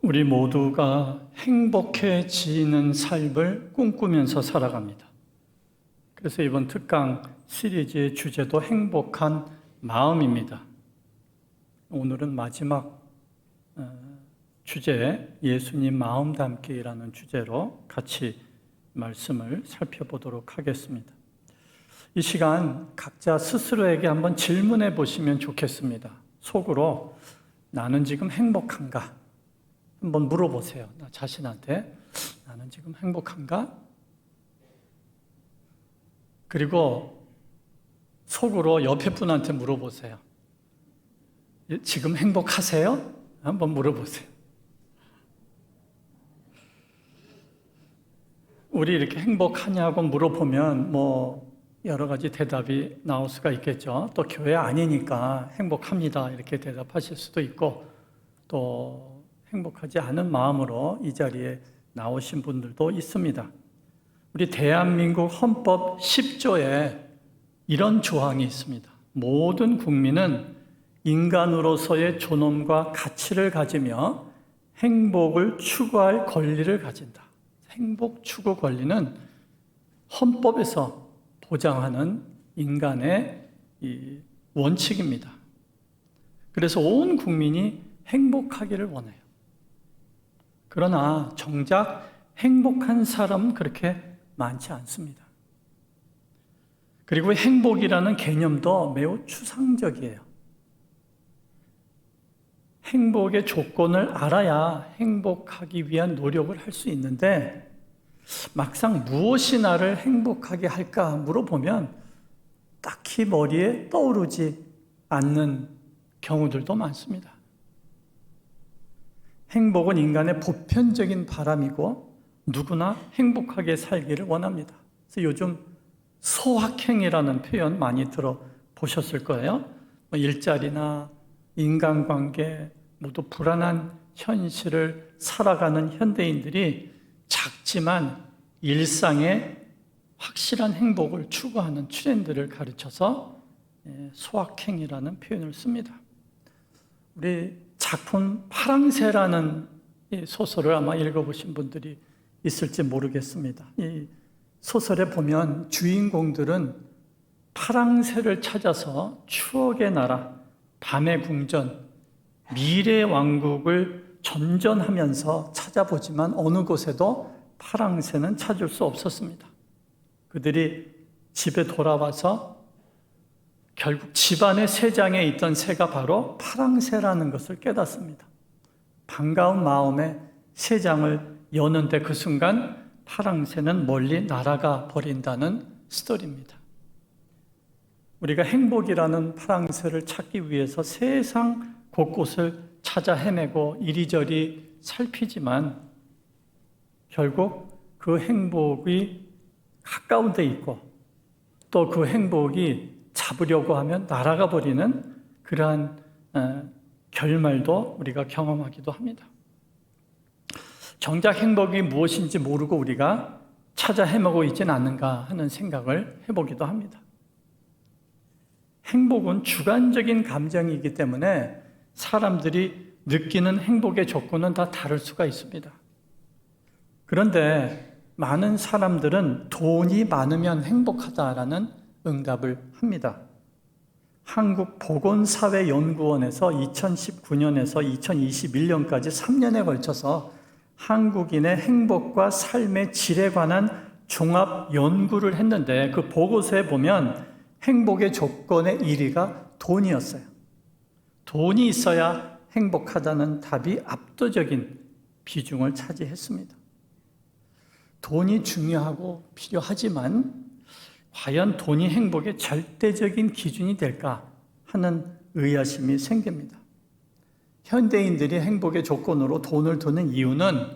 우리 모두가 행복해지는 삶을 꿈꾸면서 살아갑니다. 그래서 이번 특강 시리즈의 주제도 행복한 마음입니다. 오늘은 마지막 주제, 예수님 마음 담기라는 주제로 같이 말씀을 살펴보도록 하겠습니다. 이 시간 각자 스스로에게 한번 질문해 보시면 좋겠습니다. 속으로 나는 지금 행복한가? 한번 물어보세요. 나 자신한테 나는 지금 행복한가? 그리고 속으로 옆에 분한테 물어보세요. 지금 행복하세요? 한번 물어보세요. 우리 이렇게 행복하냐고 물어보면 여러 가지 대답이 나올 수가 있겠죠. 또 교회 아니니까 행복합니다 이렇게 대답하실 수도 있고, 또 행복하지 않은 마음으로 이 자리에 나오신 분들도 있습니다. 우리 대한민국 헌법 10조에 이런 조항이 있습니다. 모든 국민은 인간으로서의 존엄과 가치를 가지며 행복을 추구할 권리를 가진다. 행복 추구 권리는 헌법에서 보장하는 인간의 이 원칙입니다. 그래서 온 국민이 행복하기를 원해요. 그러나 정작 행복한 사람은 그렇게 많지 않습니다. 그리고 행복이라는 개념도 매우 추상적이에요. 행복의 조건을 알아야 행복하기 위한 노력을 할 수 있는데, 막상 무엇이 나를 행복하게 할까 물어보면 딱히 머리에 떠오르지 않는 경우들도 많습니다. 행복은 인간의 보편적인 바람이고 누구나 행복하게 살기를 원합니다. 그래서 요즘 소확행이라는 표현 많이 들어보셨을 거예요. 일자리나 인간관계 모두 불안한 현실을 살아가는 현대인들이 작지만 일상의 확실한 행복을 추구하는 트렌드를 가르쳐서 소확행이라는 표현을 씁니다. 우리 작품 파랑새라는 소설을 아마 읽어보신 분들이 있을지 모르겠습니다. 이 소설에 보면 주인공들은 파랑새를 찾아서 추억의 나라, 밤의 궁전, 미래 왕국을 전전하면서 찾아보지만 어느 곳에도 파랑새는 찾을 수 없었습니다. 그들이 집에 돌아와서 결국 집안의 새장에 있던 새가 바로 파랑새라는 것을 깨닫습니다. 반가운 마음에 새장을 여는데 그 순간 파랑새는 멀리 날아가 버린다는 스토리입니다. 우리가 행복이라는 파랑새를 찾기 위해서 세상 곳곳을 찾아 헤매고 이리저리 살피지만 결국 그 행복이 가까운 데 있고 또 그 행복이 잡으려고 하면 날아가 버리는 그러한 결말도 우리가 경험하기도 합니다. 정작 행복이 무엇인지 모르고 우리가 찾아 헤매고 있지는 않는가 하는 생각을 해보기도 합니다. 행복은 주관적인 감정이기 때문에 사람들이 느끼는 행복의 조건은 다 다를 수가 있습니다. 그런데 많은 사람들은 돈이 많으면 행복하다라는 응답을 합니다. 한국보건사회연구원에서 2019년에서 2021년까지 3년에 걸쳐서 한국인의 행복과 삶의 질에 관한 종합 연구를 했는데 그 보고서에 보면 행복의 조건의 1위가 돈이었어요. 돈이 있어야 행복하다는 답이 압도적인 비중을 차지했습니다. 돈이 중요하고 필요하지만 과연 돈이 행복의 절대적인 기준이 될까 하는 의아심이 생깁니다. 현대인들이 행복의 조건으로 돈을 두는 이유는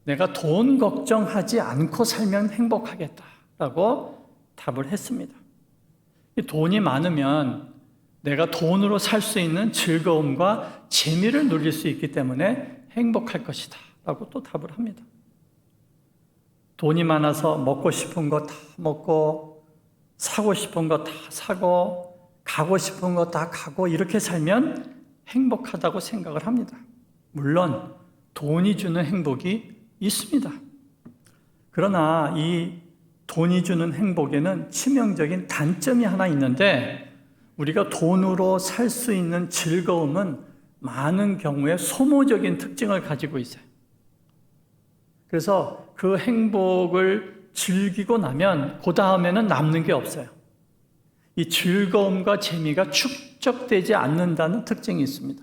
내가 돈 걱정하지 않고 살면 행복하겠다라고 답을 했습니다. 돈이 많으면 내가 돈으로 살 수 있는 즐거움과 재미를 누릴 수 있기 때문에 행복할 것이다 라고 또 답을 합니다. 돈이 많아서 먹고 싶은 거 다 먹고 사고 싶은 거 다 사고 가고 싶은 거 다 가고 이렇게 살면 행복하다고 생각을 합니다. 물론 돈이 주는 행복이 있습니다. 그러나 이 돈이 주는 행복에는 치명적인 단점이 하나 있는데, 우리가 돈으로 살 수 있는 즐거움은 많은 경우에 소모적인 특징을 가지고 있어요. 그래서 그 행복을 즐기고 나면 그 다음에는 남는 게 없어요. 이 즐거움과 재미가 축적되지 않는다는 특징이 있습니다.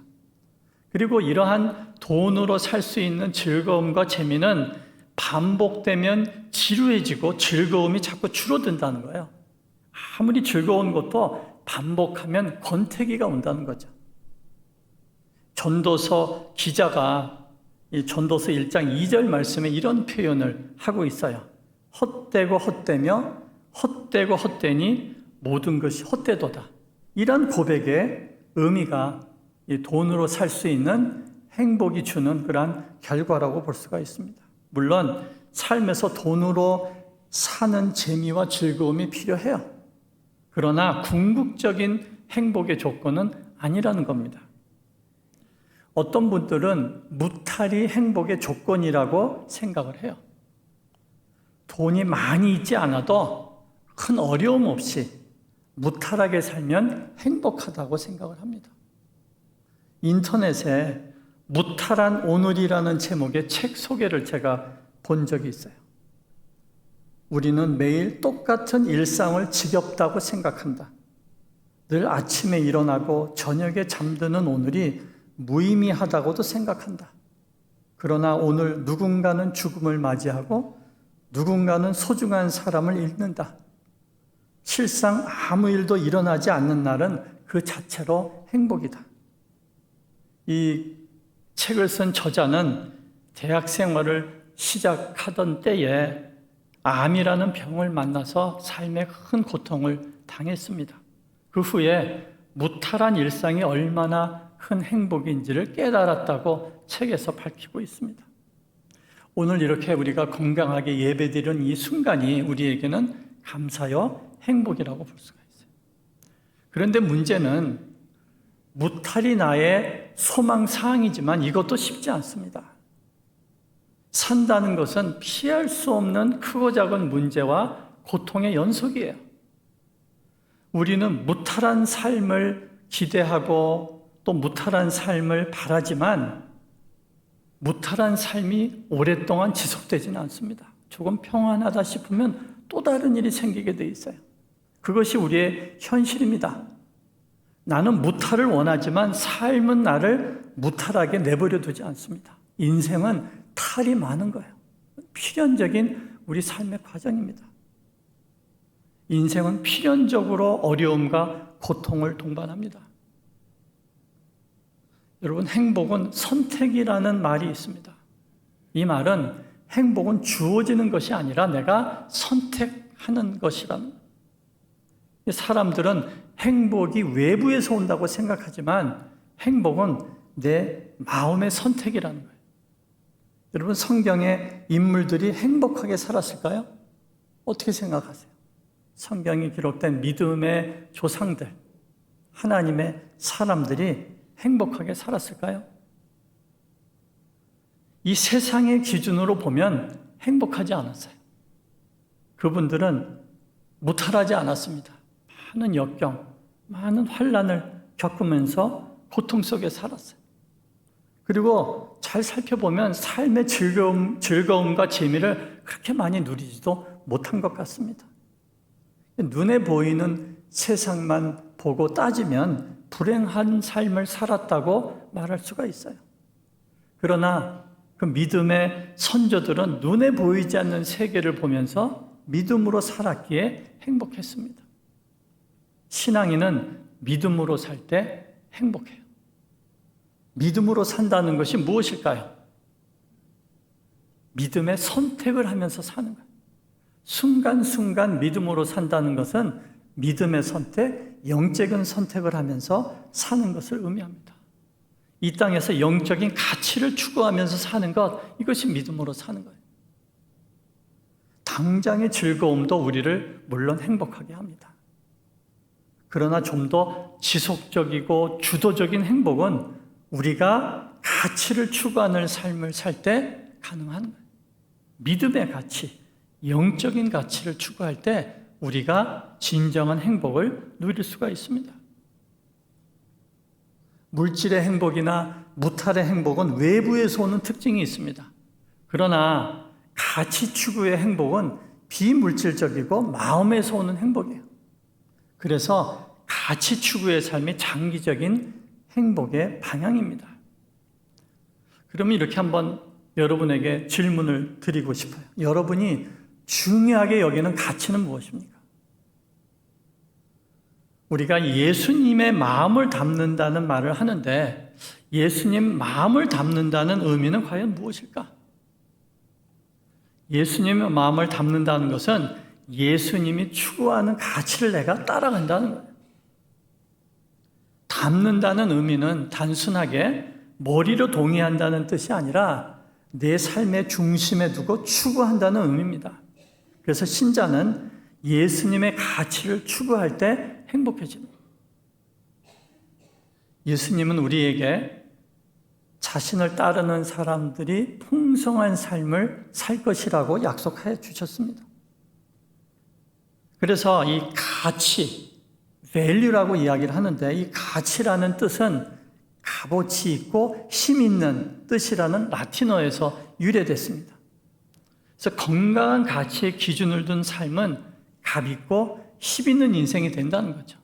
그리고 이러한 돈으로 살 수 있는 즐거움과 재미는 반복되면 지루해지고 즐거움이 자꾸 줄어든다는 거예요. 아무리 즐거운 것도 반복하면 권태기가 온다는 거죠. 전도서 기자가 이 전도서 1장 2절 말씀에 이런 표현을 하고 있어요. 헛되고 헛되며 헛되고 헛되니 모든 것이 헛되도다. 이런 고백의 의미가 이 돈으로 살 수 있는 행복이 주는 그러한 결과라고 볼 수가 있습니다. 물론 삶에서 돈으로 사는 재미와 즐거움이 필요해요. 그러나 궁극적인 행복의 조건은 아니라는 겁니다. 어떤 분들은 무탈이 행복의 조건이라고 생각을 해요. 돈이 많이 있지 않아도 큰 어려움 없이 무탈하게 살면 행복하다고 생각을 합니다. 인터넷에 무탈한 오늘이라는 제목의 책 소개를 제가 본 적이 있어요. 우리는 매일 똑같은 일상을 지겹다고 생각한다. 늘 아침에 일어나고 저녁에 잠드는 오늘이 무의미하다고도 생각한다. 그러나 오늘 누군가는 죽음을 맞이하고 누군가는 소중한 사람을 잃는다. 실상 아무 일도 일어나지 않는 날은 그 자체로 행복이다. 이 책을 쓴 저자는 대학 생활을 시작하던 때에 암이라는 병을 만나서 삶에 큰 고통을 당했습니다. 그 후에 무탈한 일상이 얼마나 큰 행복인지를 깨달았다고 책에서 밝히고 있습니다. 오늘 이렇게 우리가 건강하게 예배드리는 이 순간이 우리에게는 감사요 행복이라고 볼 수가 있어요. 그런데 문제는 무탈이 나의 소망사항이지만 이것도 쉽지 않습니다. 산다는 것은 피할 수 없는 크고 작은 문제와 고통의 연속이에요. 우리는 무탈한 삶을 기대하고 또 무탈한 삶을 바라지만 무탈한 삶이 오랫동안 지속되지는 않습니다. 조금 평안하다 싶으면 또 다른 일이 생기게 돼 있어요. 그것이 우리의 현실입니다. 나는 무탈을 원하지만 삶은 나를 무탈하게 내버려 두지 않습니다. 인생은 탈이 많은 거예요. 필연적인 우리 삶의 과정입니다. 인생은 필연적으로 어려움과 고통을 동반합니다. 여러분, 행복은 선택이라는 말이 있습니다. 이 말은 행복은 주어지는 것이 아니라 내가 선택하는 것이라는 거예요. 사람들은 행복이 외부에서 온다고 생각하지만 행복은 내 마음의 선택이라는 거예요. 여러분, 성경의 인물들이 행복하게 살았을까요? 어떻게 생각하세요? 성경이 기록된 믿음의 조상들, 하나님의 사람들이 행복하게 살았을까요? 이 세상의 기준으로 보면 행복하지 않았어요. 그분들은 무탈하지 않았습니다. 많은 역경, 많은 환난을 겪으면서 고통 속에 살았어요. 그리고 잘 살펴보면 삶의 즐거움과 재미를 그렇게 많이 누리지도 못한 것 같습니다. 눈에 보이는 세상만 보고 따지면 불행한 삶을 살았다고 말할 수가 있어요. 그러나 그 믿음의 선조들은 눈에 보이지 않는 세계를 보면서 믿음으로 살았기에 행복했습니다. 신앙인은 믿음으로 살 때 행복해요. 믿음으로 산다는 것이 무엇일까요? 믿음의 선택을 하면서 사는 거예요. 순간순간 믿음으로 산다는 것은 믿음의 선택, 영적인 선택을 하면서 사는 것을 의미합니다. 이 땅에서 영적인 가치를 추구하면서 사는 것, 이것이 믿음으로 사는 거예요. 당장의 즐거움도 우리를 물론 행복하게 합니다. 그러나 좀 더 지속적이고 주도적인 행복은 우리가 가치를 추구하는 삶을 살 때 가능한 거예요. 믿음의 가치, 영적인 가치를 추구할 때 우리가 진정한 행복을 누릴 수가 있습니다. 물질의 행복이나 무탈의 행복은 외부에서 오는 특징이 있습니다. 그러나 가치 추구의 행복은 비물질적이고 마음에서 오는 행복이에요. 그래서 가치 추구의 삶이 장기적인 행복의 방향입니다. 그러면 이렇게 한번 여러분에게 질문을 드리고 싶어요. 여러분이 중요하게 여기는 가치는 무엇입니까? 우리가 예수님의 마음을 담는다는 말을 하는데 예수님 마음을 담는다는 의미는 과연 무엇일까? 예수님의 마음을 담는다는 것은 예수님이 추구하는 가치를 내가 따라간다는 거예요. 담는다는 의미는 단순하게 머리로 동의한다는 뜻이 아니라 내 삶의 중심에 두고 추구한다는 의미입니다. 그래서 신자는 예수님의 가치를 추구할 때 행복해집니다. 예수님은 우리에게 자신을 따르는 사람들이 풍성한 삶을 살 것이라고 약속해 주셨습니다. 그래서 이 가치, value라고 이야기를 하는데 이 가치라는 뜻은 값어치 있고 힘 있는 뜻이라는 라틴어에서 유래됐습니다. 그래서 건강한 가치의 기준을 둔 삶은 값 있고 힘 있는 인생이 된다는 거죠.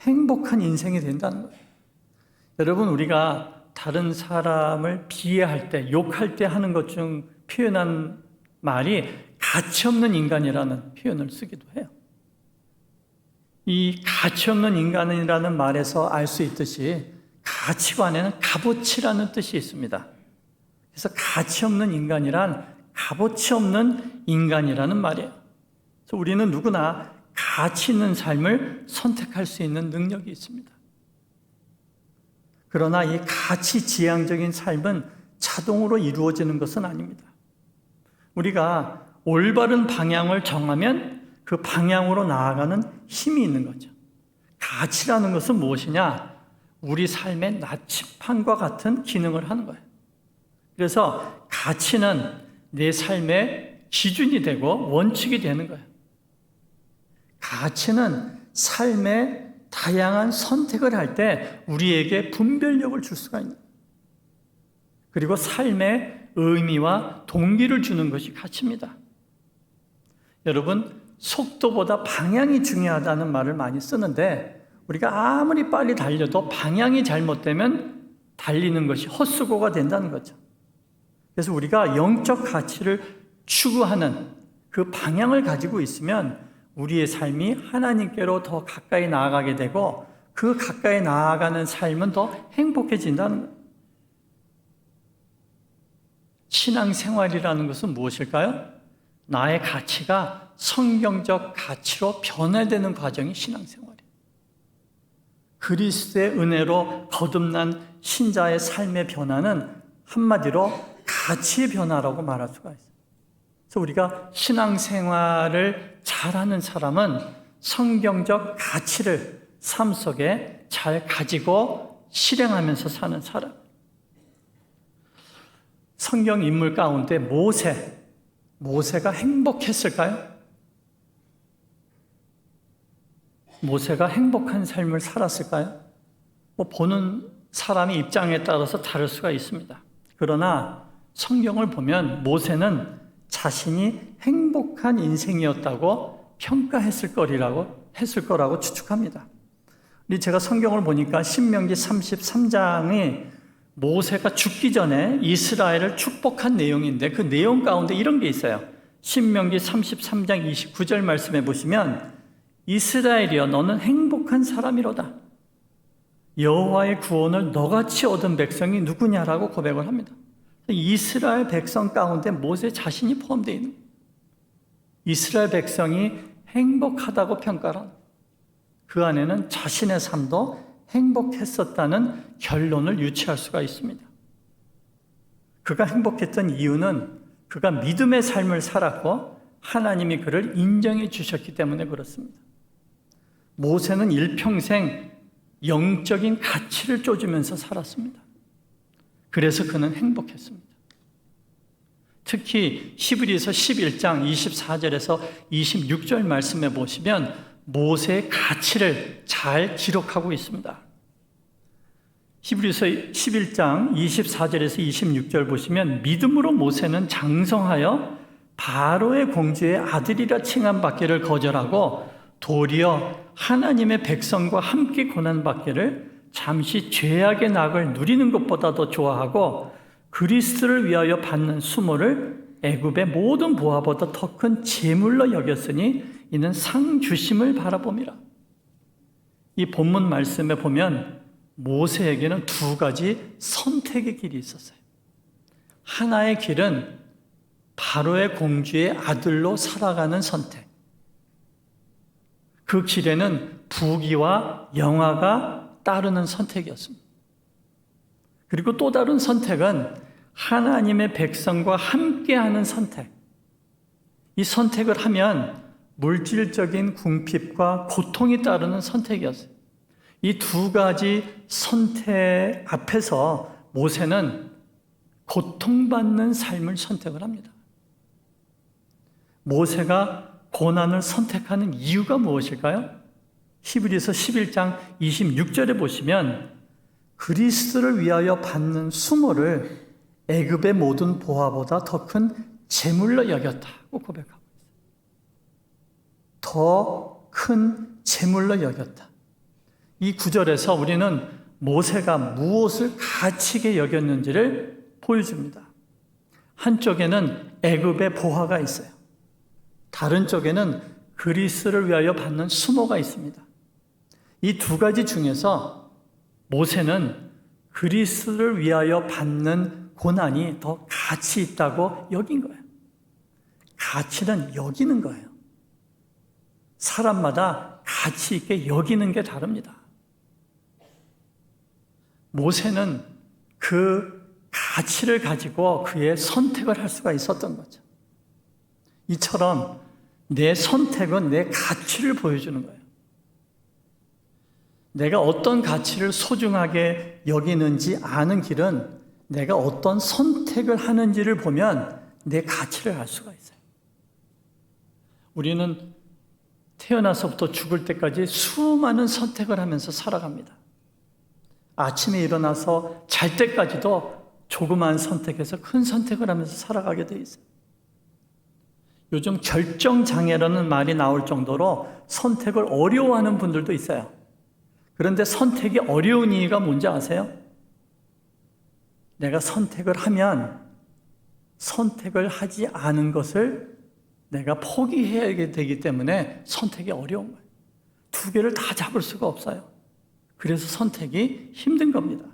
행복한 인생이 된다는 거예요. 여러분, 우리가 다른 사람을 비하할 때, 욕할 때 하는 것 중 표현한 말이 가치 없는 인간이라는 표현을 쓰기도 해요. 이 가치 없는 인간이라는 말에서 알 수 있듯이 가치관에는 값어치라는 뜻이 있습니다. 그래서 가치 없는 인간이란 값어치 없는 인간이라는 말이에요. 그래서 우리는 누구나 가치 있는 삶을 선택할 수 있는 능력이 있습니다. 그러나 이 가치 지향적인 삶은 자동으로 이루어지는 것은 아닙니다. 우리가 올바른 방향을 정하면 그 방향으로 나아가는 힘이 있는 거죠. 가치라는 것은 무엇이냐? 우리 삶의 나침판과 같은 기능을 하는 거예요. 그래서 가치는 내 삶의 기준이 되고 원칙이 되는 거예요. 가치는 삶의 다양한 선택을 할 때 우리에게 분별력을 줄 수가 있는 거예요. 그리고 삶의 의미와 동기를 주는 것이 가치입니다. 여러분, 속도보다 방향이 중요하다는 말을 많이 쓰는데 우리가 아무리 빨리 달려도 방향이 잘못되면 달리는 것이 헛수고가 된다는 거죠. 그래서 우리가 영적 가치를 추구하는 그 방향을 가지고 있으면 우리의 삶이 하나님께로 더 가까이 나아가게 되고 그 가까이 나아가는 삶은 더 행복해진다는 거예요. 신앙생활이라는 것은 무엇일까요? 나의 가치가 성경적 가치로 변화되는 과정이 신앙생활이에요. 그리스도의 은혜로 거듭난 신자의 삶의 변화는 한마디로 가치의 변화라고 말할 수가 있어요. 그래서 우리가 신앙생활을 잘하는 사람은 성경적 가치를 삶 속에 잘 가지고 실행하면서 사는 사람. 성경 인물 가운데 모세가 행복했을까요? 모세가 행복한 삶을 살았을까요? 보는 사람의 입장에 따라서 다를 수가 있습니다. 그러나 성경을 보면 모세는 자신이 행복한 인생이었다고 평가했을 거라고 추측합니다. 제가 성경을 보니까 신명기 33장이 모세가 죽기 전에 이스라엘을 축복한 내용인데 그 내용 가운데 이런 게 있어요. 신명기 33장 29절 말씀에 보시면 이스라엘이여 너는 행복한 사람이로다. 여호와의 구원을 너같이 얻은 백성이 누구냐라고 고백을 합니다. 이스라엘 백성 가운데 모세 자신이 포함되어 있는 거예요. 이스라엘 백성이 행복하다고 평가를 합니다. 그 안에는 자신의 삶도 행복했었다는 결론을 유추할 수가 있습니다. 그가 행복했던 이유는 그가 믿음의 삶을 살았고 하나님이 그를 인정해 주셨기 때문에 그렇습니다. 모세는 일평생 영적인 가치를 쫓으면서 살았습니다. 그래서 그는 행복했습니다. 특히 히브리서 11장 24절에서 26절 말씀에 보시면 모세의 가치를 잘 기록하고 있습니다. 히브리서 11장 24절에서 26절 보시면 믿음으로 모세는 장성하여 바로의 공주의 아들이라 칭함받기를 거절하고 도리어 하나님의 백성과 함께 고난받기를 잠시 죄악의 낙을 누리는 것보다 더 좋아하고 그리스도를 위하여 받는 수모를 애굽의 모든 보화보다 더 큰 재물로 여겼으니 이는 상 주심을 바라봄이라. 이 본문 말씀에 보면 모세에게는 두 가지 선택의 길이 있었어요. 하나의 길은 바로의 공주의 아들로 살아가는 선택. 그 길에는 부귀와 영화가 따르는 선택이었습니다. 그리고 또 다른 선택은 하나님의 백성과 함께하는 선택. 이 선택을 하면 물질적인 궁핍과 고통이 따르는 선택이었어요. 이 두 가지 선택 앞에서 모세는 고통받는 삶을 선택을 합니다. 모세가 고난을 선택하는 이유가 무엇일까요? 히브리서 11장 26절에 보시면 그리스도를 위하여 받는 수모를 애굽의 모든 보화보다 더 큰 재물로 여겼다고 고백하고 있어요. 더 큰 재물로 여겼다. 이 구절에서 우리는 모세가 무엇을 가치게 여겼는지를 보여줍니다. 한쪽에는 애굽의 보화가 있어요. 다른 쪽에는 그리스도를 위하여 받는 수모가 있습니다. 이 두 가지 중에서 모세는 그리스도를 위하여 받는 고난이 더 가치 있다고 여긴 거예요. 가치는 여기는 거예요. 사람마다 가치 있게 여기는 게 다릅니다. 모세는 그 가치를 가지고 그의 선택을 할 수가 있었던 거죠. 이처럼 내 선택은 내 가치를 보여주는 거예요. 내가 어떤 가치를 소중하게 여기는지 아는 길은 내가 어떤 선택을 하는지를 보면 내 가치를 알 수가 있어요. 우리는 태어나서부터 죽을 때까지 수많은 선택을 하면서 살아갑니다. 아침에 일어나서 잘 때까지도 조그마한 선택에서 큰 선택을 하면서 살아가게 돼 있어요. 요즘 결정장애라는 말이 나올 정도로 선택을 어려워하는 분들도 있어요. 그런데 선택이 어려운 이유가 뭔지 아세요? 내가 선택을 하면 선택을 하지 않은 것을 내가 포기해야 되기 때문에 선택이 어려운 거예요. 두 개를 다 잡을 수가 없어요. 그래서 선택이 힘든 겁니다.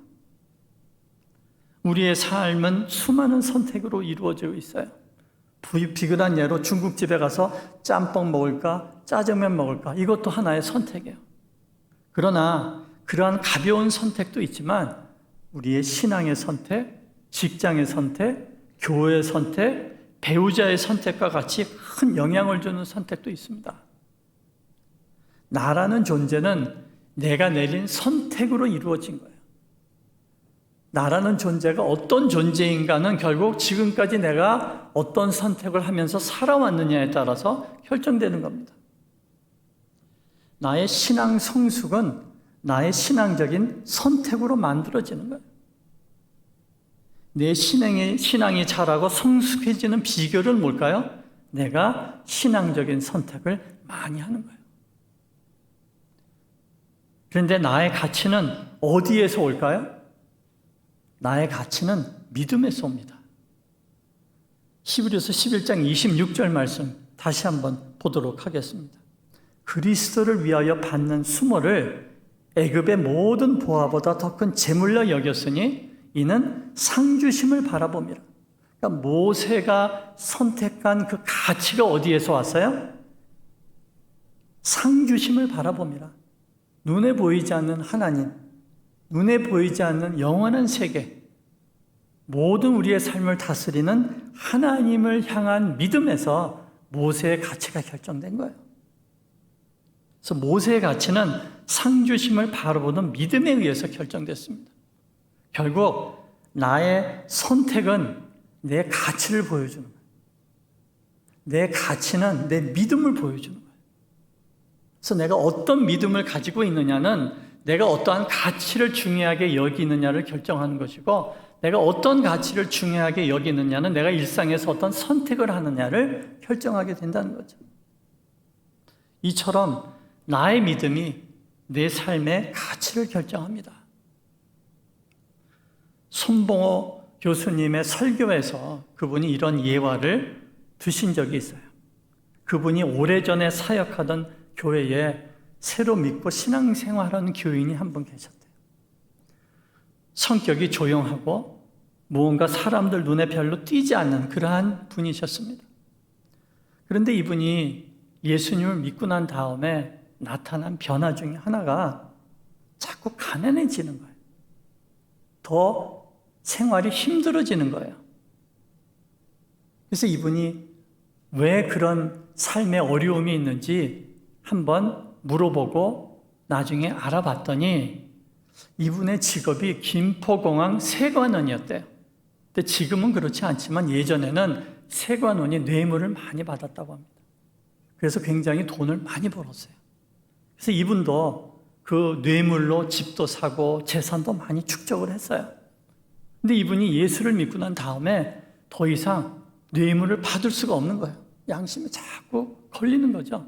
우리의 삶은 수많은 선택으로 이루어지고 있어요. 비근한 예로 중국집에 가서 짬뽕 먹을까, 짜장면 먹을까, 이것도 하나의 선택이에요. 그러나 그러한 가벼운 선택도 있지만 우리의 신앙의 선택, 직장의 선택, 교회의 선택, 배우자의 선택과 같이 큰 영향을 주는 선택도 있습니다. 나라는 존재는 내가 내린 선택으로 이루어진 거예요. 나라는 존재가 어떤 존재인가는 결국 지금까지 내가 어떤 선택을 하면서 살아왔느냐에 따라서 결정되는 겁니다. 나의 신앙 성숙은 나의 신앙적인 선택으로 만들어지는 거예요. 내 신앙이 자라고 성숙해지는 비결은 뭘까요? 내가 신앙적인 선택을 많이 하는 거예요. 그런데 나의 가치는 어디에서 올까요? 나의 가치는 믿음에서 옵니다. 히브리서 11장 26절 말씀 다시 한번 보도록 하겠습니다. 그리스도를 위하여 받는 수모를 애굽의 모든 보화보다 더 큰 재물로 여겼으니 이는 상주심을 바라봅니다. 그러니까 모세가 선택한 그 가치가 어디에서 왔어요? 상주심을 바라봅니다. 눈에 보이지 않는 하나님, 눈에 보이지 않는 영원한 세계, 모든 우리의 삶을 다스리는 하나님을 향한 믿음에서 모세의 가치가 결정된 거예요. 그래서 모세의 가치는 상주심을 바라보는 믿음에 의해서 결정됐습니다. 결국 나의 선택은 내 가치를 보여주는 거예요. 내 가치는 내 믿음을 보여주는 거예요. 그래서 내가 어떤 믿음을 가지고 있느냐는 내가 어떠한 가치를 중요하게 여기느냐를 결정하는 것이고, 내가 어떤 가치를 중요하게 여기느냐는 내가 일상에서 어떤 선택을 하느냐를 결정하게 된다는 거죠. 이처럼 나의 믿음이 내 삶의 가치를 결정합니다. 손봉호 교수님의 설교에서 그분이 이런 예화를 드신 적이 있어요. 그분이 오래전에 사역하던 교회에 새로 믿고 신앙생활하는 교인이 한 분 계셨대요. 성격이 조용하고 무언가 사람들 눈에 별로 띄지 않는 그러한 분이셨습니다. 그런데 이분이 예수님을 믿고 난 다음에 나타난 변화 중에 하나가 자꾸 가난해지는 거예요. 더 생활이 힘들어지는 거예요. 그래서 이분이 왜 그런 삶의 어려움이 있는지 한번 물어보고 나중에 알아봤더니 이분의 직업이 김포공항 세관원이었대요. 근데 지금은 그렇지 않지만 예전에는 세관원이 뇌물을 많이 받았다고 합니다. 그래서 굉장히 돈을 많이 벌었어요. 그래서 이분도 그 뇌물로 집도 사고 재산도 많이 축적을 했어요. 근데 이분이 예수를 믿고 난 다음에 더 이상 뇌물을 받을 수가 없는 거예요. 양심이 자꾸 걸리는 거죠.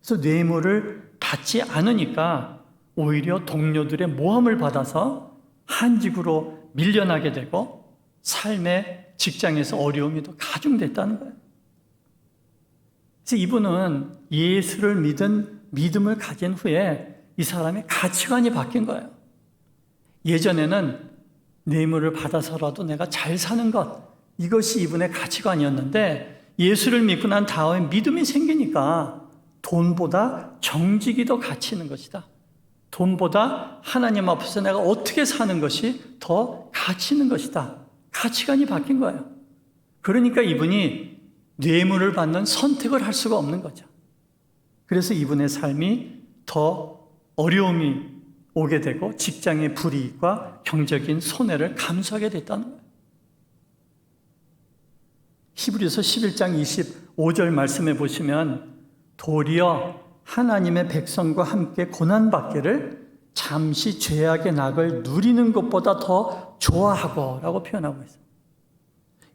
그래서 뇌물을 받지 않으니까 오히려 동료들의 모함을 받아서 한직으로 밀려나게 되고 삶의 직장에서 어려움이 더 가중됐다는 거예요. 그래서 이분은 예수를 믿은 믿음을 가진 후에 이 사람의 가치관이 바뀐 거예요. 예전에는 뇌물을 받아서라도 내가 잘 사는 것, 이것이 이분의 가치관이었는데 예수를 믿고 난 다음에 믿음이 생기니까 돈보다 정직이 더 가치 있는 것이다. 돈보다 하나님 앞에서 내가 어떻게 사는 것이 더 가치 있는 것이다. 가치관이 바뀐 거예요. 그러니까 이분이 뇌물을 받는 선택을 할 수가 없는 거죠. 그래서 이분의 삶이 더 어려움이 오게 되고 직장의 불이익과 경제적인 손해를 감수하게 됐다는 거예요. 히브리서 11장 25절 말씀해 보시면 도리어 하나님의 백성과 함께 고난받기를 잠시 죄악의 낙을 누리는 것보다 더 좋아하고 라고 표현하고 있어요.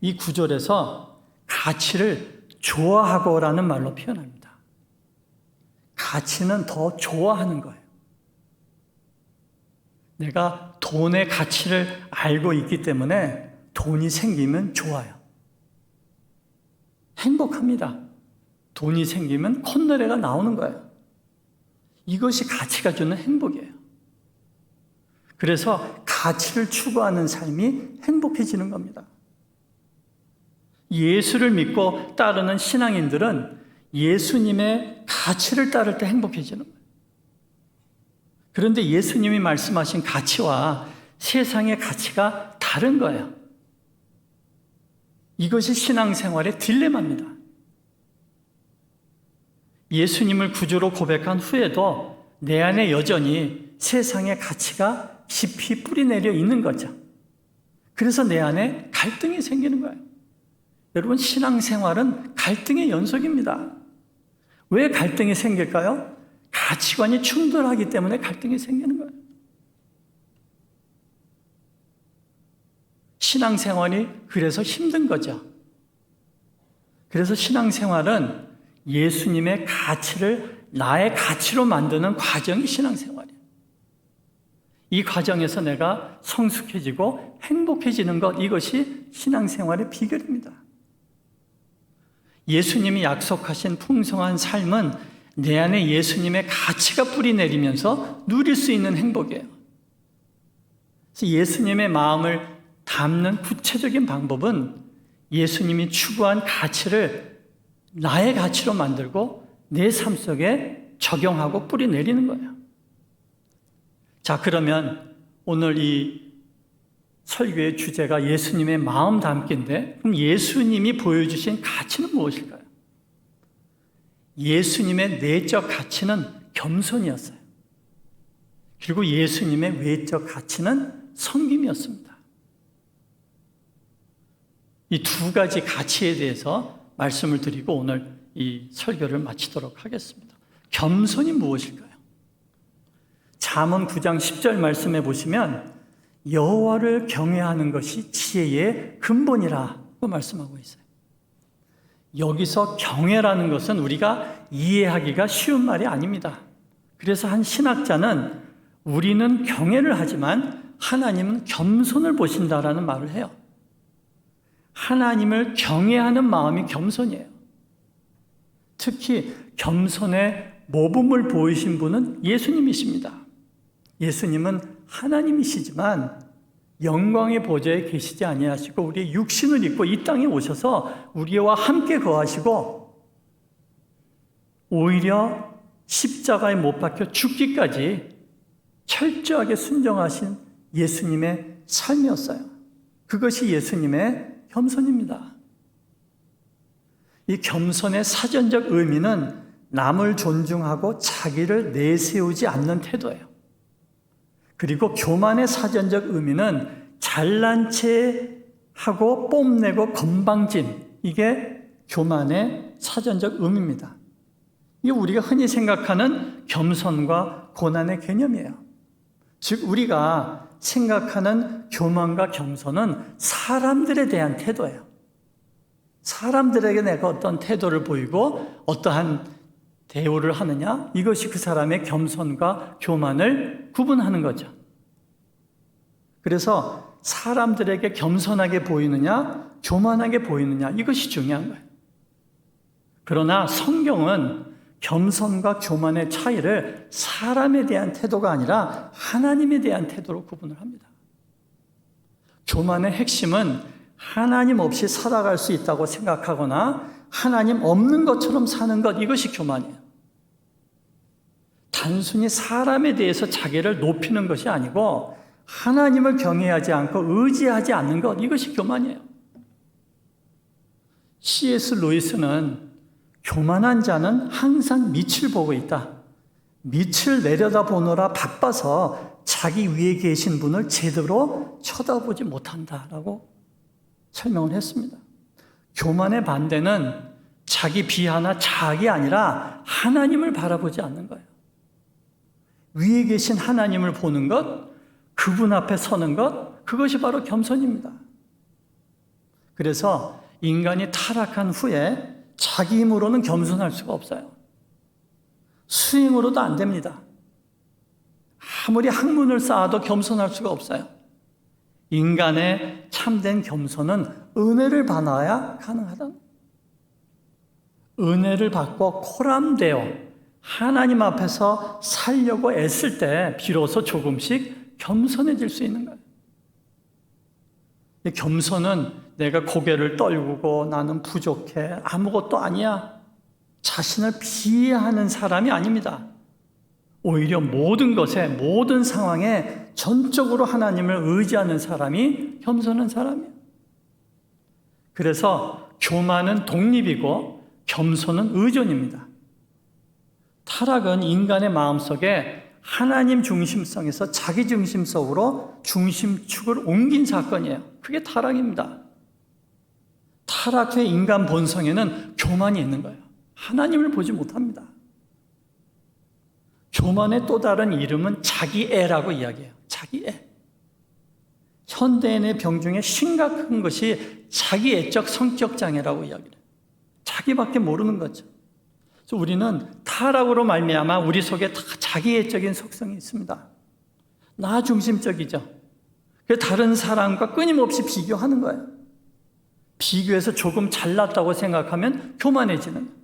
이 구절에서 가치를 좋아하고 라는 말로 표현합니다. 가치는 더 좋아하는 거예요. 내가 돈의 가치를 알고 있기 때문에 돈이 생기면 좋아요. 행복합니다. 돈이 생기면 콧노래가 나오는 거예요. 이것이 가치가 주는 행복이에요. 그래서 가치를 추구하는 삶이 행복해지는 겁니다. 예수를 믿고 따르는 신앙인들은 예수님의 가치를 따를 때 행복해지는 거예요. 그런데 예수님이 말씀하신 가치와 세상의 가치가 다른 거예요. 이것이 신앙생활의 딜레마입니다. 예수님을 구주로 고백한 후에도 내 안에 여전히 세상의 가치가 깊이 뿌리내려 있는 거죠. 그래서 내 안에 갈등이 생기는 거예요. 여러분, 신앙생활은 갈등의 연속입니다. 왜 갈등이 생길까요? 가치관이 충돌하기 때문에 갈등이 생기는 거예요. 신앙생활이 그래서 힘든 거죠. 그래서 신앙생활은 예수님의 가치를 나의 가치로 만드는 과정이 신앙생활이에요. 이 과정에서 내가 성숙해지고 행복해지는 것, 이것이 신앙생활의 비결입니다. 예수님이 약속하신 풍성한 삶은 내 안에 예수님의 가치가 뿌리내리면서 누릴 수 있는 행복이에요. 그래서 예수님의 마음을 담는 구체적인 방법은 예수님이 추구한 가치를 나의 가치로 만들고 내 삶 속에 적용하고 뿌리내리는 거예요. 자, 그러면 오늘 이 설교의 주제가 예수님의 마음 담기인데, 그럼 예수님이 보여주신 가치는 무엇일까요? 예수님의 내적 가치는 겸손이었어요. 그리고 예수님의 외적 가치는 섬김이었습니다. 이 두 가지 가치에 대해서 말씀을 드리고 오늘 이 설교를 마치도록 하겠습니다. 겸손이 무엇일까요? 잠언 9장 10절 말씀에 보시면 여호와를 경외하는 것이 지혜의 근본이라고 말씀하고 있어요. 여기서 경외라는 것은 우리가 이해하기가 쉬운 말이 아닙니다. 그래서 한 신학자는 우리는 경외를 하지만 하나님은 겸손을 보신다라는 말을 해요. 하나님을 경외하는 마음이 겸손이에요. 특히 겸손의 모범을 보이신 분은 예수님이십니다. 예수님은 하나님이시지만 영광의 보좌에 계시지 아니하시고 우리의 육신을 입고 이 땅에 오셔서 우리와 함께 거하시고 오히려 십자가에 못 박혀 죽기까지 철저하게 순종하신 예수님의 삶이었어요. 그것이 예수님의 겸손입니다. 이 겸손의 사전적 의미는 남을 존중하고 자기를 내세우지 않는 태도예요. 그리고 교만의 사전적 의미는 잘난 체 하고 뽐내고 건방진, 이게 교만의 사전적 의미입니다. 이게 우리가 흔히 생각하는 겸손과 고난의 개념이에요. 즉 우리가 생각하는 교만과 겸손은 사람들에 대한 태도예요. 사람들에게 내가 어떤 태도를 보이고 어떠한 대우를 하느냐, 이것이 그 사람의 겸손과 교만을 구분하는 거죠. 그래서 사람들에게 겸손하게 보이느냐, 교만하게 보이느냐, 이것이 중요한 거예요. 그러나 성경은 겸손과 교만의 차이를 사람에 대한 태도가 아니라 하나님에 대한 태도로 구분을 합니다. 교만의 핵심은 하나님 없이 살아갈 수 있다고 생각하거나 하나님 없는 것처럼 사는 것, 이것이 교만이에요. 단순히 사람에 대해서 자기를 높이는 것이 아니고 하나님을 경외하지 않고 의지하지 않는 것, 이것이 교만이에요. C.S. 루이스는 교만한 자는 항상 밑을 보고 있다. 밑을 내려다보느라 바빠서 자기 위에 계신 분을 제대로 쳐다보지 못한다라고 설명을 했습니다. 교만의 반대는 자기 비하나 자학이 아니라 하나님을 바라보지 않는 거예요. 위에 계신 하나님을 보는 것, 그분 앞에 서는 것, 그것이 바로 겸손입니다. 그래서 인간이 타락한 후에 자기 힘으로는 겸손할 수가 없어요. 수행으로도 안 됩니다. 아무리 학문을 쌓아도 겸손할 수가 없어요. 인간의 참된 겸손은 은혜를 받아야 가능하다. 은혜를 받고 코람되어 하나님 앞에서 살려고 애쓸 때 비로소 조금씩 겸손해질 수 있는 거예요. 겸손은 내가 고개를 떨구고 나는 부족해, 아무것도 아니야, 자신을 비하하는 사람이 아닙니다. 오히려 모든 것에, 모든 상황에 전적으로 하나님을 의지하는 사람이 겸손한 사람이에요. 그래서 교만은 독립이고 겸손은 의존입니다. 타락은 인간의 마음속에 하나님 중심성에서 자기 중심성으로 중심축을 옮긴 사건이에요. 그게 타락입니다. 타락의 인간 본성에는 교만이 있는 거예요. 하나님을 보지 못합니다. 교만의 또 다른 이름은 자기애라고 이야기해요. 자기애. 현대인의 병 중에 심각한 것이 자기애적 성격 장애라고 이야기해요. 자기밖에 모르는 거죠. 그래서 우리는 타락으로 말미암아 우리 속에 다 자기애적인 속성이 있습니다. 나 중심적이죠. 그래서 다른 사람과 끊임없이 비교하는 거예요. 비교해서 조금 잘났다고 생각하면 교만해지는 거예요.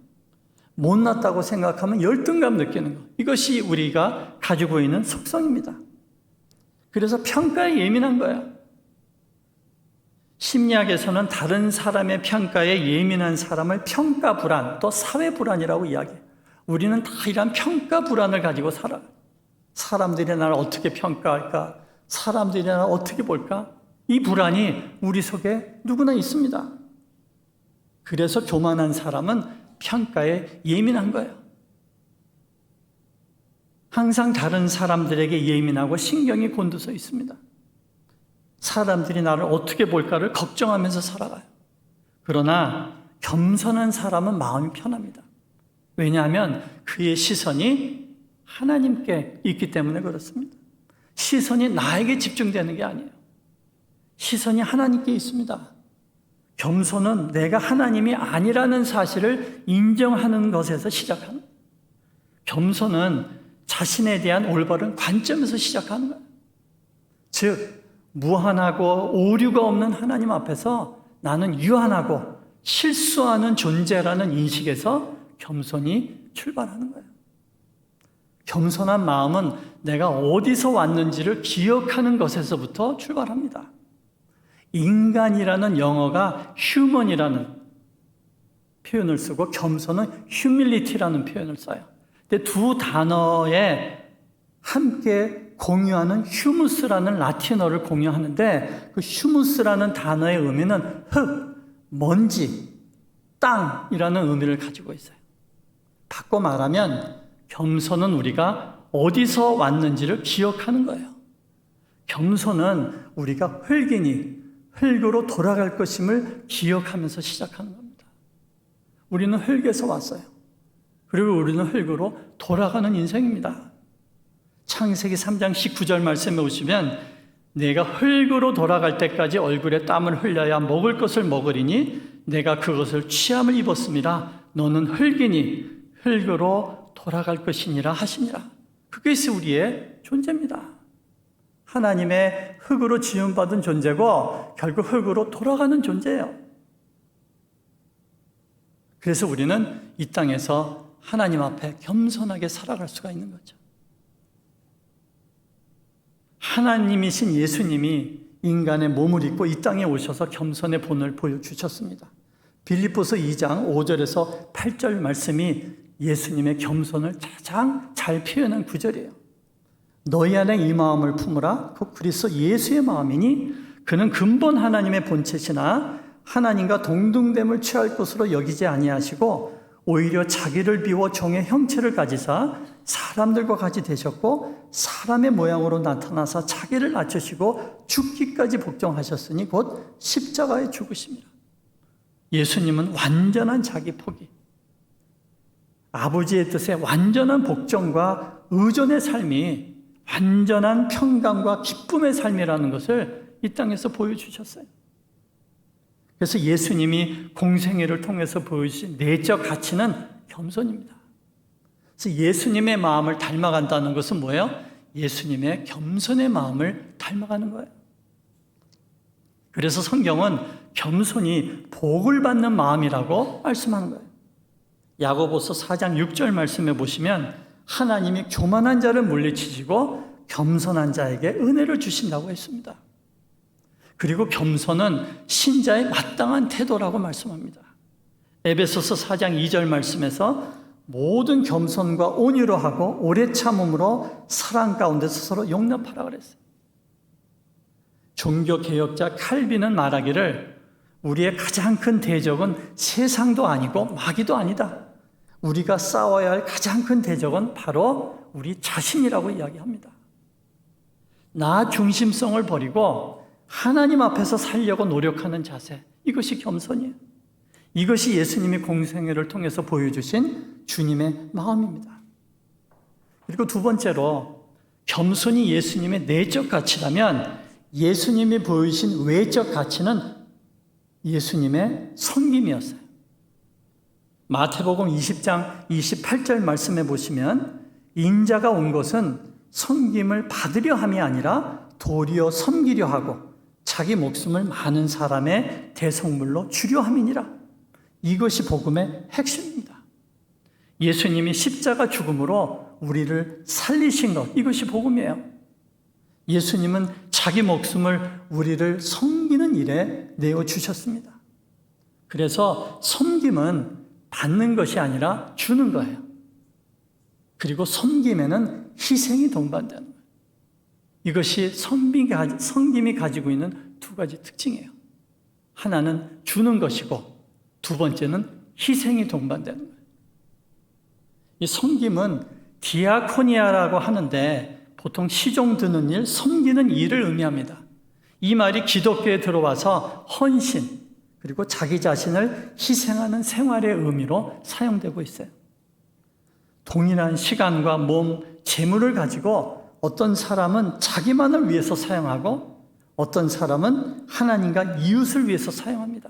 못났다고 생각하면 열등감 느끼는 것. 이것이 우리가 가지고 있는 속성입니다. 그래서 평가에 예민한 거예요. 심리학에서는 다른 사람의 평가에 예민한 사람을 평가 불안, 또 사회 불안이라고 이야기해요. 우리는 다 이런 평가 불안을 가지고 살아요. 사람들이 나를 어떻게 평가할까? 사람들이 나를 어떻게 볼까? 이 불안이 우리 속에 누구나 있습니다. 그래서 교만한 사람은 평가에 예민한 거예요. 항상 다른 사람들에게 예민하고 신경이 곤두서 있습니다. 사람들이 나를 어떻게 볼까를 걱정하면서 살아가요. 그러나 겸손한 사람은 마음이 편합니다. 왜냐하면 그의 시선이 하나님께 있기 때문에 그렇습니다. 시선이 나에게 집중되는 게 아니에요. 시선이 하나님께 있습니다. 겸손은 내가 하나님이 아니라는 사실을 인정하는 것에서 시작하는 거예요. 겸손은 자신에 대한 올바른 관점에서 시작하는 거예요. 즉, 무한하고 오류가 없는 하나님 앞에서 나는 유한하고 실수하는 존재라는 인식에서 겸손이 출발하는 거예요. 겸손한 마음은 내가 어디서 왔는지를 기억하는 것에서부터 출발합니다. 인간이라는 영어가 human이라는 표현을 쓰고 겸손은 humility라는 표현을 써요. 근데 두 단어에 함께 공유하는 humus라는 라틴어를 공유하는데 그 humus라는 단어의 의미는 흙, 먼지, 땅이라는 의미를 가지고 있어요. 바꿔 말하면 겸손은 우리가 어디서 왔는지를 기억하는 거예요. 겸손은 우리가 흙으로 돌아갈 것임을 기억하면서 시작하는 겁니다. 우리는 흙에서 왔어요. 그리고 우리는 흙으로 돌아가는 인생입니다. 창세기 3장 19절 말씀에 오시면 내가 흙으로 돌아갈 때까지 얼굴에 땀을 흘려야 먹을 것을 먹으리니 내가 그것을 취함을 입었습니다. 너는 흙이니 흙으로 돌아갈 것이니라 하시니라. 그것이 우리의 존재입니다. 하나님의 흙으로 지음받은 존재고 결국 흙으로 돌아가는 존재예요. 그래서 우리는 이 땅에서 하나님 앞에 겸손하게 살아갈 수가 있는 거죠. 하나님이신 예수님이 인간의 몸을 입고 이 땅에 오셔서 겸손의 본을 보여주셨습니다. 빌립보서 2장 5절에서 8절 말씀이 예수님의 겸손을 가장 잘 표현한 구절이에요. 너희 안에 이 마음을 품으라. 곧 그리스도 예수의 마음이니 그는 근본 하나님의 본체시나 하나님과 동등됨을 취할 것으로 여기지 아니하시고 오히려 자기를 비워 종의 형체를 가지사 사람들과 같이 되셨고 사람의 모양으로 나타나사 자기를 낮추시고 죽기까지 복종하셨으니 곧 십자가에 죽으심이라. 예수님은 완전한 자기 포기, 아버지의 뜻에 완전한 복종과 의존의 삶이 완전한 평강과 기쁨의 삶이라는 것을 이 땅에서 보여주셨어요. 그래서 예수님이 공생애를 통해서 보여주신 내적 가치는 겸손입니다. 그래서 예수님의 마음을 닮아간다는 것은 뭐예요? 예수님의 겸손의 마음을 닮아가는 거예요. 그래서 성경은 겸손이 복을 받는 마음이라고 말씀하는 거예요. 야고보서 4장 6절 말씀에 보시면 하나님이 교만한 자를 물리치시고 겸손한 자에게 은혜를 주신다고 했습니다. 그리고 겸손은 신자의 마땅한 태도라고 말씀합니다. 에베소서 4장 2절 말씀에서 모든 겸손과 온유로 하고 오래 참음으로 사랑 가운데서 서로 용납하라 그랬어요. 종교개혁자 칼빈은 말하기를 우리의 가장 큰 대적은 세상도 아니고 마귀도 아니다. 우리가 싸워야 할 가장 큰 대적은 바로 우리 자신이라고 이야기합니다. 나 중심성을 버리고 하나님 앞에서 살려고 노력하는 자세, 이것이 겸손이에요. 이것이 예수님이 공생애를 통해서 보여주신 주님의 마음입니다. 그리고 두 번째로 겸손이 예수님의 내적 가치라면 예수님이 보여주신 외적 가치는 예수님의 섬김이었어요. 마태복음 20장 28절 말씀해 보시면 인자가 온 것은 섬김을 받으려 함이 아니라 도리어 섬기려 하고 자기 목숨을 많은 사람의 대속물로 주려 함이니라. 이것이 복음의 핵심입니다. 예수님이 십자가 죽음으로 우리를 살리신 것, 이것이 복음이에요. 예수님은 자기 목숨을 우리를 섬기는 일에 내어주셨습니다. 그래서 섬김은 받는 것이 아니라 주는 거예요. 그리고 섬김에는 희생이 동반되는 거예요. 이것이 섬김이 가지고 있는 두 가지 특징이에요. 하나는 주는 것이고 두 번째는 희생이 동반되는 거예요. 이 섬김은 디아코니아라고 하는데 보통 시종 드는 일, 섬기는 일을 의미합니다. 이 말이 기독교에 들어와서 헌신, 그리고 자기 자신을 희생하는 생활의 의미로 사용되고 있어요. 동일한 시간과 몸, 재물을 가지고 어떤 사람은 자기만을 위해서 사용하고 어떤 사람은 하나님과 이웃을 위해서 사용합니다.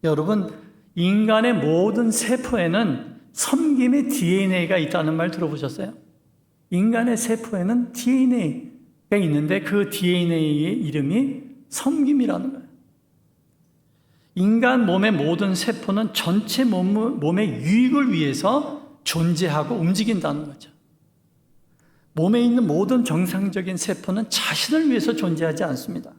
여러분, 인간의 모든 세포에는 섬김의 DNA가 있다는 말 들어보셨어요? 인간의 세포에는 DNA가 있는데 그 DNA의 이름이 섬김이라는 거예요. 인간 몸의 모든 세포는 전체 몸의 유익을 위해서 존재하고 움직인다는 거죠. 몸에 있는 모든 정상적인 세포는 자신을 위해서 존재하지 않습니다.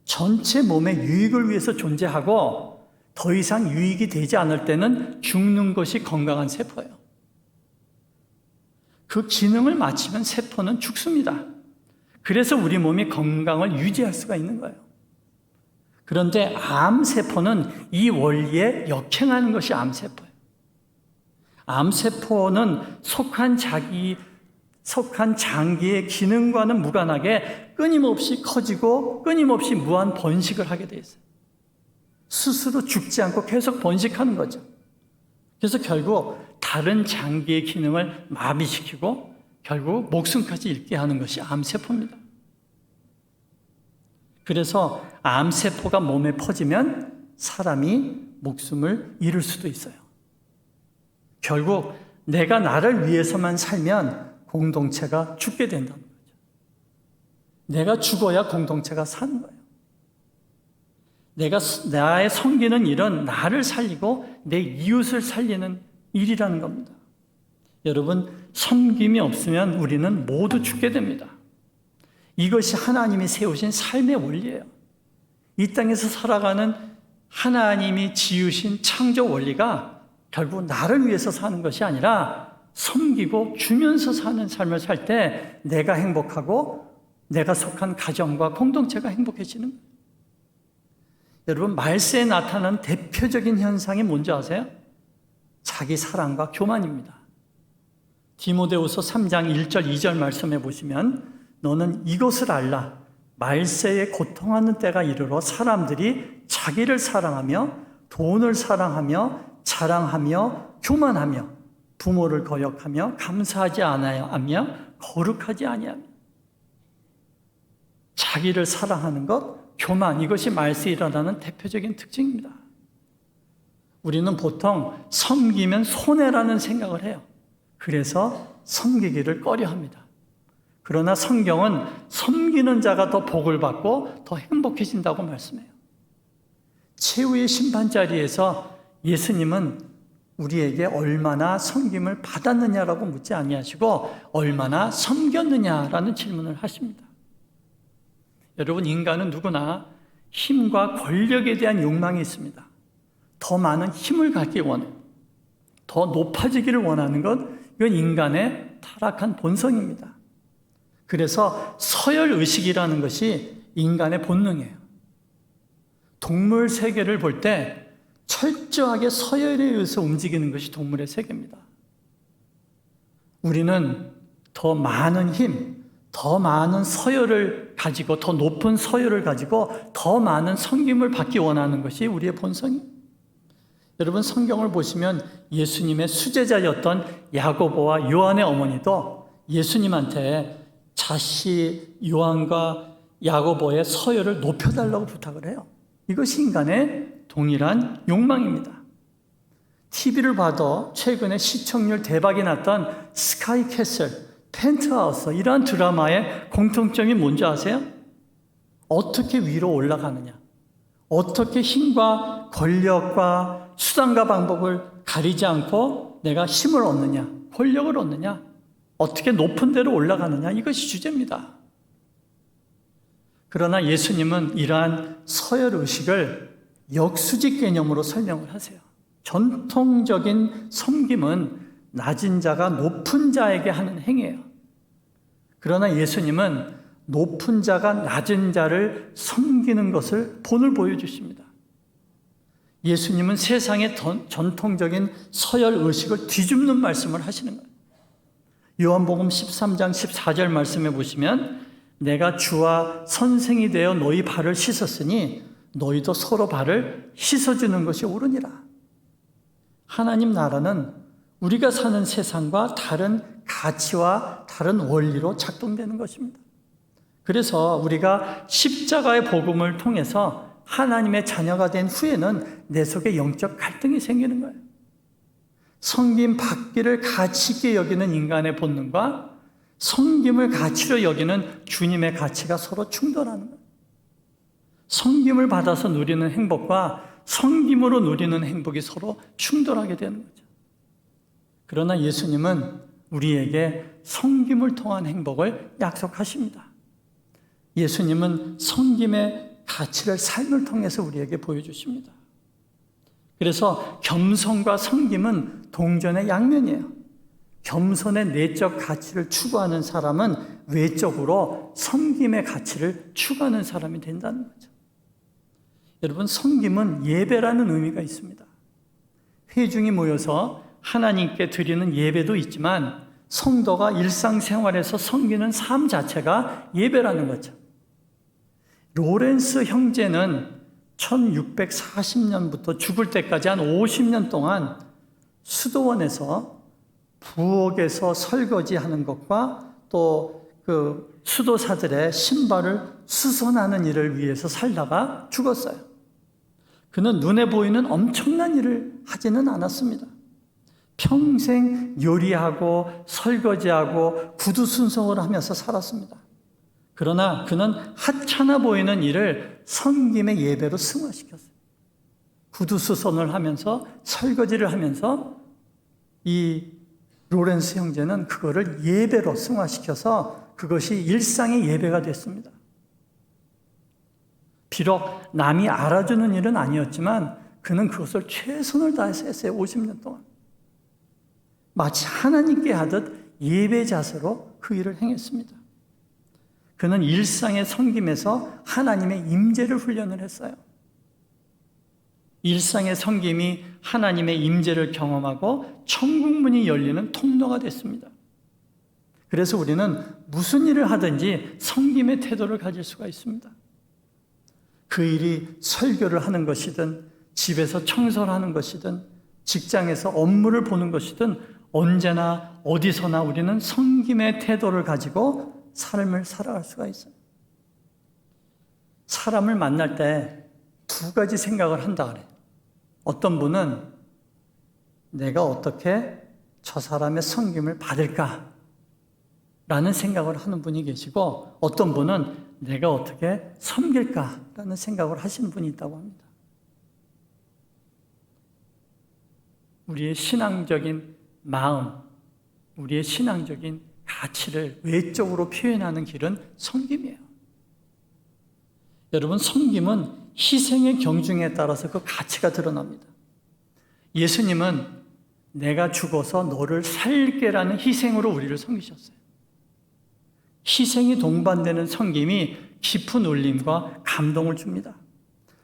전체 몸의 유익을 위해서 존재하고 더 이상 유익이 되지 않을 때는 죽는 것이 건강한 세포예요. 그 기능을 마치면 세포는 죽습니다. 그래서 우리 몸이 건강을 유지할 수가 있는 거예요. 그런데 암세포는 이 원리에 역행하는 것이 암세포예요. 암세포는 속한 장기의 기능과는 무관하게 끊임없이 커지고 끊임없이 무한 번식을 하게 돼 있어요. 스스로 죽지 않고 계속 번식하는 거죠. 그래서 결국 다른 장기의 기능을 마비시키고 결국 목숨까지 잃게 하는 것이 암세포입니다. 그래서 암세포가 몸에 퍼지면 사람이 목숨을 잃을 수도 있어요. 결국 내가 나를 위해서만 살면 공동체가 죽게 된다는 거죠. 내가 죽어야 공동체가 사는 거예요. 내가 나의 섬기는 일은 나를 살리고 내 이웃을 살리는 일이라는 겁니다. 여러분, 섬김이 없으면 우리는 모두 죽게 됩니다. 이것이 하나님이 세우신 삶의 원리예요. 이 땅에서 살아가는 하나님이 지으신 창조 원리가 결국 나를 위해서 사는 것이 아니라 섬기고 주면서 사는 삶을 살 때 내가 행복하고 내가 속한 가정과 공동체가 행복해지는 거예요. 여러분, 말세에 나타나는 대표적인 현상이 뭔지 아세요? 자기 사랑과 교만입니다. 디모데후서 3장 1절 2절 말씀해 보시면 너는 이것을 알라. 말세에 고통하는 때가 이르러 사람들이 자기를 사랑하며 돈을 사랑하며 자랑하며 교만하며 부모를 거역하며 감사하지 않아하며 거룩하지 아니하며. 자기를 사랑하는 것, 교만, 이것이 말세에 일어나는 대표적인 특징입니다. 우리는 보통 섬기면 손해라는 생각을 해요. 그래서 섬기기를 꺼려합니다. 그러나 성경은 섬기는 자가 더 복을 받고 더 행복해진다고 말씀해요. 최후의 심판자리에서 예수님은 우리에게 얼마나 섬김을 받았느냐라고 묻지 아니하시고 얼마나 섬겼느냐라는 질문을 하십니다. 여러분, 인간은 누구나 힘과 권력에 대한 욕망이 있습니다. 더 많은 힘을 갖기 원해요. 더 높아지기를 원하는 것, 이건 인간의 타락한 본성입니다. 그래서 서열의식이라는 것이 인간의 본능이에요. 동물 세계를 볼 때 철저하게 서열에 의해서 움직이는 것이 동물의 세계입니다. 우리는 더 많은 힘, 더 많은 서열을 가지고 더 높은 서열을 가지고 더 많은 섬김을 받기 원하는 것이 우리의 본성이에요. 여러분, 성경을 보시면 예수님의 수제자였던 야고보와 요한의 어머니도 예수님한테 자씨 요한과 야고보의 서열을 높여달라고 부탁을 해요. 이것이 인간의 동일한 욕망입니다. TV를 봐도 최근에 시청률 대박이 났던 스카이 캐슬, 펜트하우스, 이러한 드라마의 공통점이 뭔지 아세요? 어떻게 위로 올라가느냐, 어떻게 힘과 권력과 수단과 방법을 가리지 않고 내가 힘을 얻느냐, 권력을 얻느냐, 어떻게 높은 데로 올라가느냐, 이것이 주제입니다. 그러나 예수님은 이러한 서열의식을 역수직 개념으로 설명을 하세요. 전통적인 섬김은 낮은 자가 높은 자에게 하는 행위예요. 그러나 예수님은 높은 자가 낮은 자를 섬기는 것을 본을 보여주십니다. 예수님은 세상의 전통적인 서열의식을 뒤집는 말씀을 하시는 거예요. 요한복음 13장 14절 말씀해 보시면 내가 주와 선생이 되어 너희 발을 씻었으니 너희도 서로 발을 씻어주는 것이 옳으니라. 하나님 나라는 우리가 사는 세상과 다른 가치와 다른 원리로 작동되는 것입니다. 그래서 우리가 십자가의 복음을 통해서 하나님의 자녀가 된 후에는 내 속에 영적 갈등이 생기는 거예요. 섬김 받기를 가치 있게 여기는 인간의 본능과 섬김을 가치로 여기는 주님의 가치가 서로 충돌하는 거예요. 섬김을 받아서 누리는 행복과 섬김으로 누리는 행복이 서로 충돌하게 되는 거죠. 그러나 예수님은 우리에게 섬김을 통한 행복을 약속하십니다. 예수님은 섬김의 가치를 삶을 통해서 우리에게 보여주십니다. 그래서 겸손과 섬김은 동전의 양면이에요. 겸손의 내적 가치를 추구하는 사람은 외적으로 섬김의 가치를 추구하는 사람이 된다는 거죠. 여러분, 섬김은 예배라는 의미가 있습니다. 회중이 모여서 하나님께 드리는 예배도 있지만 성도가 일상생활에서 섬기는 삶 자체가 예배라는 거죠. 로렌스 형제는 1640년부터 죽을 때까지 한 50년 동안 수도원에서 부엌에서 설거지하는 것과 또 그 수도사들의 신발을 수선하는 일을 위해서 살다가 죽었어요. 그는 눈에 보이는 엄청난 일을 하지는 않았습니다. 평생 요리하고 설거지하고 구두 순서를 하면서 살았습니다. 그러나 그는 하찮아 보이는 일을 섬김의 예배로 승화시켰어요. 구두 수선을 하면서 설거지를 하면서 이 로렌스 형제는 그거를 예배로 승화시켜서 그것이 일상의 예배가 됐습니다. 비록 남이 알아주는 일은 아니었지만 그는 그것을 최선을 다해서 했어요. 50년 동안. 마치 하나님께 하듯 예배 자세로 그 일을 행했습니다. 그는 일상의 섬김에서 하나님의 임재를 훈련을 했어요. 일상의 섬김이 하나님의 임재를 경험하고 천국 문이 열리는 통로가 됐습니다. 그래서 우리는 무슨 일을 하든지 섬김의 태도를 가질 수가 있습니다. 그 일이 설교를 하는 것이든 집에서 청소를 하는 것이든 직장에서 업무를 보는 것이든 언제나 어디서나 우리는 섬김의 태도를 가지고 삶을 살아갈 수가 있어요. 사람을 만날 때 두 가지 생각을 한다 그래요. 어떤 분은 내가 어떻게 저 사람의 섬김을 받을까? 라는 생각을 하는 분이 계시고 어떤 분은 내가 어떻게 섬길까? 라는 생각을 하시는 분이 있다고 합니다. 우리의 신앙적인 마음, 우리의 신앙적인 가치를 외적으로 표현하는 길은 섬김이에요. 여러분, 섬김은 희생의 경중에 따라서 그 가치가 드러납니다. 예수님은 내가 죽어서 너를 살게라는 희생으로 우리를 섬기셨어요. 희생이 동반되는 섬김이 깊은 울림과 감동을 줍니다.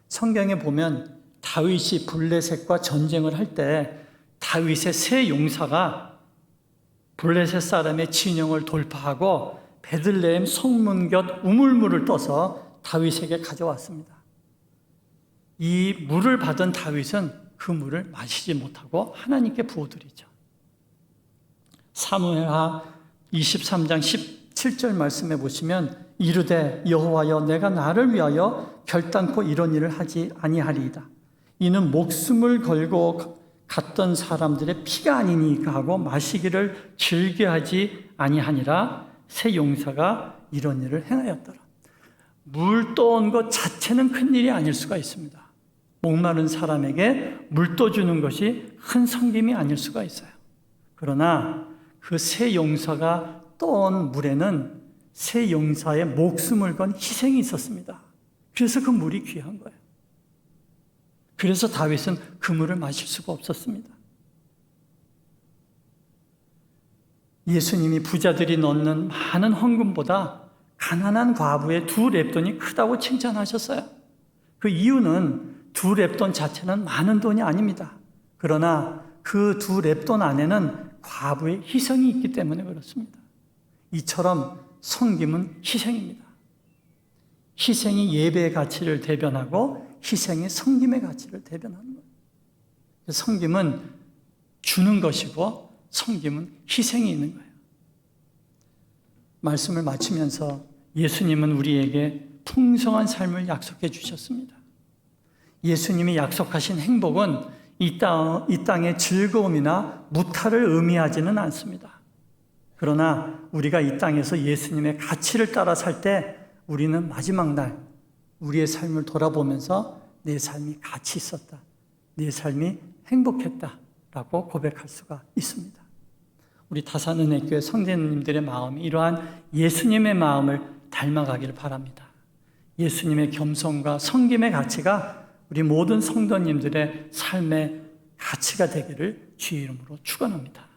성경에 보면 다윗이 블레셋과 전쟁을 할 때 다윗의 세 용사가 블레셋 사람의 진영을 돌파하고 베들레헴 성문 곁 우물물을 떠서 다윗에게 가져왔습니다. 이 물을 받은 다윗은 그 물을 마시지 못하고 하나님께 부어드리죠. 사무엘하 23장 17절 말씀해 보시면 이르되 여호와여 내가 나를 위하여 결단코 이런 일을 하지 아니하리이다. 이는 목숨을 걸고 갔던 사람들의 피가 아니니까 하고 마시기를 즐겨하지 아니하니라. 새 용사가 이런 일을 행하였더라. 물 떠온 것 자체는 큰 일이 아닐 수가 있습니다. 목마른 사람에게 물 떠주는 것이 큰 섬김이 아닐 수가 있어요. 그러나 그 새 용사가 떠온 물에는 새 용사의 목숨을 건 희생이 있었습니다. 그래서 그 물이 귀한 거예요. 그래서 다윗은 그 물을 마실 수가 없었습니다. 예수님이 부자들이 넣는 많은 헌금보다 가난한 과부의 2렙돈이 크다고 칭찬하셨어요. 그 이유는 2렙돈 자체는 많은 돈이 아닙니다. 그러나 그 2렙돈 안에는 과부의 희생이 있기 때문에 그렇습니다. 이처럼 섬김은 희생입니다. 희생이 예배의 가치를 대변하고 희생의 섬김의 가치를 대변하는 거예요. 섬김은 주는 것이고 섬김은 희생이 있는 거예요. 말씀을 마치면서 예수님은 우리에게 풍성한 삶을 약속해 주셨습니다. 예수님이 약속하신 행복은 이 땅의 즐거움이나 무탈을 의미하지는 않습니다. 그러나 우리가 이 땅에서 예수님의 가치를 따라 살 때 우리는 마지막 날 우리의 삶을 돌아보면서 내 삶이 가치 있었다, 내 삶이 행복했다라고 고백할 수가 있습니다. 우리 다산은혜교회 성도님들의 마음이 이러한 예수님의 마음을 닮아가기를 바랍니다. 예수님의 겸손과 섬김의 가치가 우리 모든 성도님들의 삶의 가치가 되기를 주의 이름으로 축원합니다.